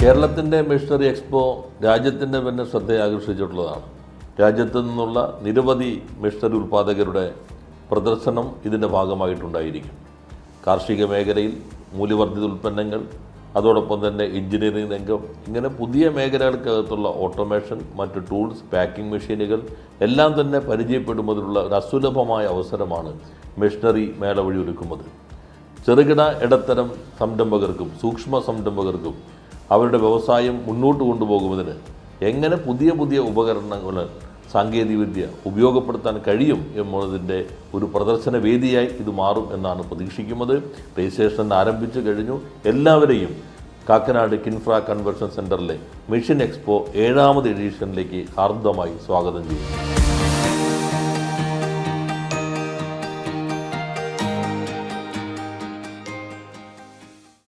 കേരളത്തിൻ്റെ machinery expo രാജ്യത്തിൻ്റെ തന്നെ ശ്രദ്ധയെ ആകർഷിച്ചിട്ടുള്ളതാണ്. രാജ്യത്തു നിന്നുള്ള നിരവധി മെഷീനറി ഉൽപ്പാദകരുടെ പ്രദർശനം ഇതിൻ്റെ ഭാഗമായിട്ടുണ്ടായിരിക്കും. കാർഷിക മേഖലയിൽ മൂല്യവർദ്ധിത ഉൽപ്പന്നങ്ങൾ, അതോടൊപ്പം തന്നെ എഞ്ചിനീയറിംഗ് രംഗം, ഇങ്ങനെ പുതിയ മേഖലകൾക്കകത്തുള്ള ഓട്ടോമേഷൻ, മറ്റ് ടൂൾസ്, പാക്കിംഗ് മെഷീനുകൾ എല്ലാം തന്നെ പരിചയപ്പെടുന്നതിനുള്ള ഒരു അസുലഭമായ അവസരമാണ് മെഷീനറി മേള വഴി ഒരുക്കുന്നത്. ചെറുകിട ഇടത്തരം സംരംഭകർക്കും സൂക്ഷ്മ സംരംഭകർക്കും അവരുടെ വ്യവസായം മുന്നോട്ട് കൊണ്ടുപോകുന്നതിന് എങ്ങനെ പുതിയ പുതിയ ഉപകരണങ്ങൾ, സാങ്കേതികവിദ്യ ഉപയോഗപ്പെടുത്താൻ കഴിയും എന്നതിൻ്റെ ഒരു പ്രദർശന വേദിയായി ഇത് മാറും എന്നാണ് പ്രതീക്ഷിക്കുന്നത്. രജിസ്ട്രേഷൻ ആരംഭിച്ചു കഴിഞ്ഞു. എല്ലാവരെയും കാക്കനാട് കിൻഫ്ര കൺവെൻഷൻ സെൻറ്ററിലെ മെഷീൻ എക്സ്പോ 7ാമത് എഡിഷനിലേക്ക് ഹാർദമായി സ്വാഗതം ചെയ്യുന്നു.